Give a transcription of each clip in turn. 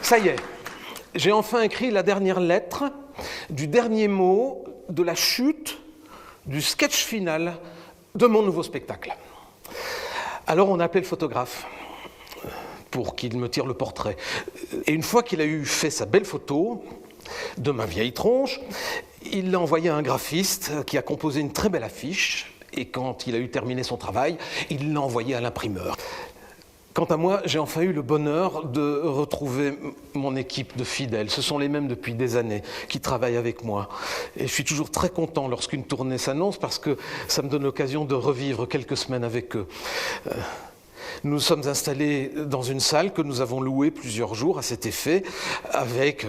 Ça y est, j'ai enfin écrit la dernière lettre du dernier mot de la chute du sketch final de mon nouveau spectacle. Alors on a appelé le photographe pour qu'il me tire le portrait. Et une fois qu'il a eu fait sa belle photo de ma vieille tronche, il l'a envoyé à un graphiste qui a composé une très belle affiche. Et quand il a eu terminé son travail, il l'a envoyé à l'imprimeur. Quant à moi, j'ai enfin eu le bonheur de retrouver mon équipe de fidèles. Ce sont les mêmes depuis des années qui travaillent avec moi. Et je suis toujours très content lorsqu'une tournée s'annonce parce que ça me donne l'occasion de revivre quelques semaines avec eux. Nous sommes installés dans une salle que nous avons louée plusieurs jours à cet effet, avec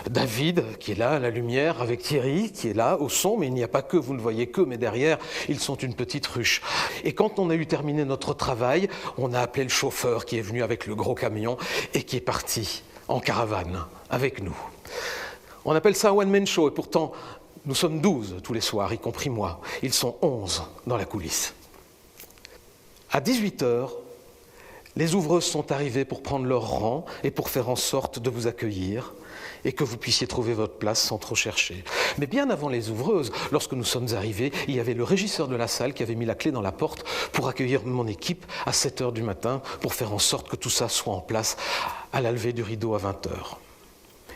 David qui est là à la lumière, avec Thierry qui est là au son, mais il n'y a pas que, vous ne voyez que, mais derrière, ils sont une petite ruche. Et quand on a eu terminé notre travail, on a appelé le chauffeur qui est venu avec le gros camion et qui est parti en caravane avec nous. On appelle ça un one-man show et pourtant, nous sommes 12 tous les soirs, y compris moi. Ils sont 11 dans la coulisse. À 18h, les ouvreuses sont arrivées pour prendre leur rang et pour faire en sorte de vous accueillir et que vous puissiez trouver votre place sans trop chercher. Mais bien avant les ouvreuses, lorsque nous sommes arrivés, il y avait le régisseur de la salle qui avait mis la clé dans la porte pour accueillir mon équipe à 7h du matin pour faire en sorte que tout ça soit en place à la levée du rideau à 20h.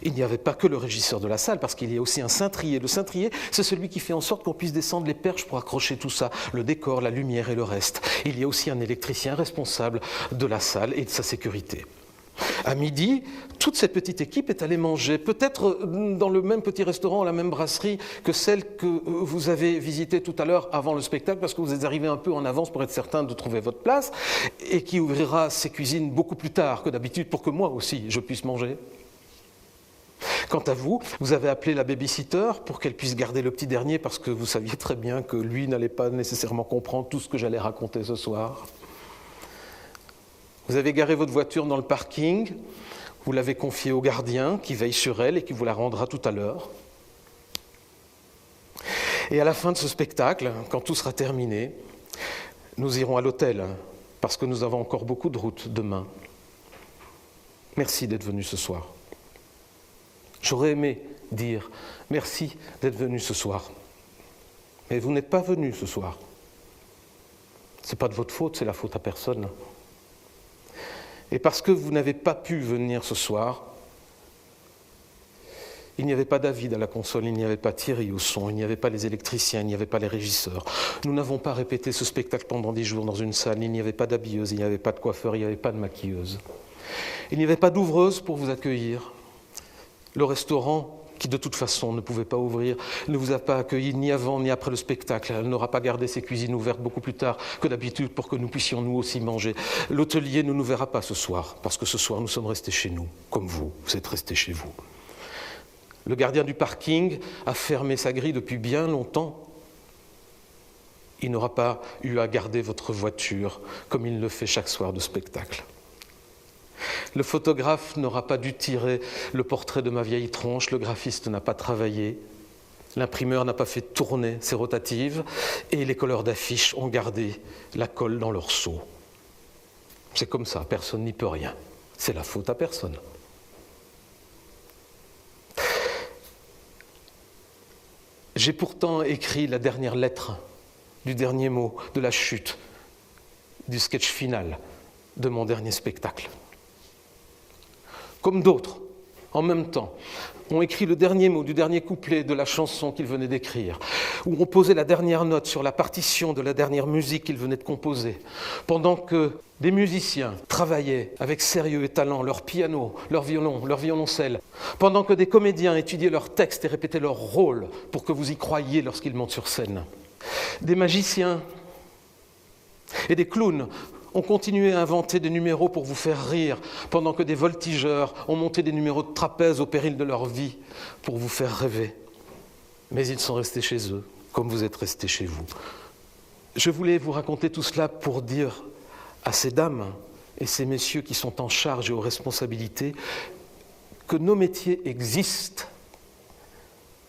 Il n'y avait pas que le régisseur de la salle, parce qu'il y a aussi un cintrier. Le cintrier, c'est celui qui fait en sorte qu'on puisse descendre les perches pour accrocher tout ça, le décor, la lumière et le reste. Il y a aussi un électricien responsable de la salle et de sa sécurité. À midi, toute cette petite équipe est allée manger, peut-être dans le même petit restaurant, la même brasserie que celle que vous avez visitée tout à l'heure avant le spectacle, parce que vous êtes arrivés un peu en avance pour être certain de trouver votre place, et qui ouvrira ses cuisines beaucoup plus tard que d'habitude pour que moi aussi je puisse manger. Quant à vous, vous avez appelé la babysitter pour qu'elle puisse garder le petit dernier parce que vous saviez très bien que lui n'allait pas nécessairement comprendre tout ce que j'allais raconter ce soir. Vous avez garé votre voiture dans le parking, vous l'avez confiée au gardien qui veille sur elle et qui vous la rendra tout à l'heure. Et à la fin de ce spectacle, quand tout sera terminé, nous irons à l'hôtel parce que nous avons encore beaucoup de route demain. Merci d'être venu ce soir. J'aurais aimé dire merci d'être venu ce soir. Mais vous n'êtes pas venu ce soir. Ce n'est pas de votre faute, c'est la faute à personne. Et parce que vous n'avez pas pu venir ce soir, il n'y avait pas David à la console, il n'y avait pas Thierry au son, il n'y avait pas les électriciens, il n'y avait pas les régisseurs. Nous n'avons pas répété ce spectacle pendant 10 jours dans une salle, il n'y avait pas d'habilleuse, il n'y avait pas de coiffeur, il n'y avait pas de maquilleuse. Il n'y avait pas d'ouvreuse pour vous accueillir. Le restaurant, qui de toute façon ne pouvait pas ouvrir, ne vous a pas accueilli ni avant ni après le spectacle. Elle n'aura pas gardé ses cuisines ouvertes beaucoup plus tard que d'habitude pour que nous puissions nous aussi manger. L'hôtelier ne nous verra pas ce soir, parce que ce soir nous sommes restés chez nous, comme vous êtes restés chez vous. Le gardien du parking a fermé sa grille depuis bien longtemps. Il n'aura pas eu à garder votre voiture comme il le fait chaque soir de spectacle. Le photographe n'aura pas dû tirer le portrait de ma vieille tronche, le graphiste n'a pas travaillé, l'imprimeur n'a pas fait tourner ses rotatives et les colleurs d'affiches ont gardé la colle dans leur seau. C'est comme ça, personne n'y peut rien. C'est la faute à personne. J'ai pourtant écrit la dernière lettre du dernier mot de la chute, du sketch final de mon dernier spectacle. Comme d'autres, en même temps, ont écrit le dernier mot du dernier couplet de la chanson qu'ils venaient d'écrire, ou ont posé la dernière note sur la partition de la dernière musique qu'ils venaient de composer, pendant que des musiciens travaillaient avec sérieux et talent leur piano, leur violon, leur violoncelle, pendant que des comédiens étudiaient leurs textes et répétaient leur rôle pour que vous y croyiez lorsqu'ils montent sur scène. Des magiciens et des clowns ont continué à inventer des numéros pour vous faire rire, pendant que des voltigeurs ont monté des numéros de trapèze au péril de leur vie pour vous faire rêver. Mais ils sont restés chez eux, comme vous êtes restés chez vous. Je voulais vous raconter tout cela pour dire à ces dames et ces messieurs qui sont en charge et aux responsabilités que nos métiers existent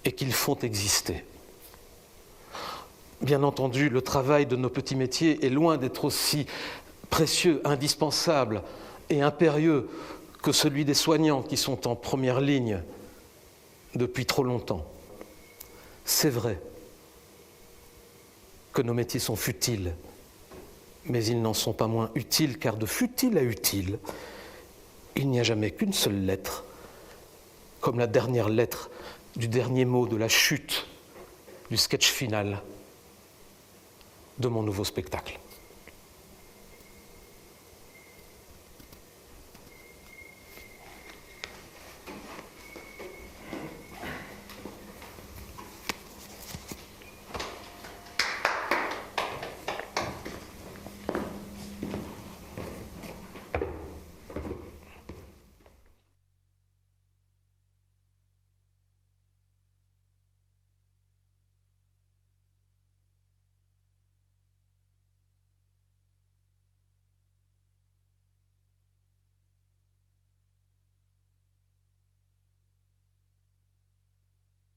et qu'ils font exister. Bien entendu, le travail de nos petits métiers est loin d'être aussi précieux, indispensable et impérieux que celui des soignants qui sont en première ligne depuis trop longtemps. C'est vrai que nos métiers sont futiles, mais ils n'en sont pas moins utiles, car de futile à utile, il n'y a jamais qu'une seule lettre, comme la dernière lettre du dernier mot de la chute du sketch final de mon nouveau spectacle.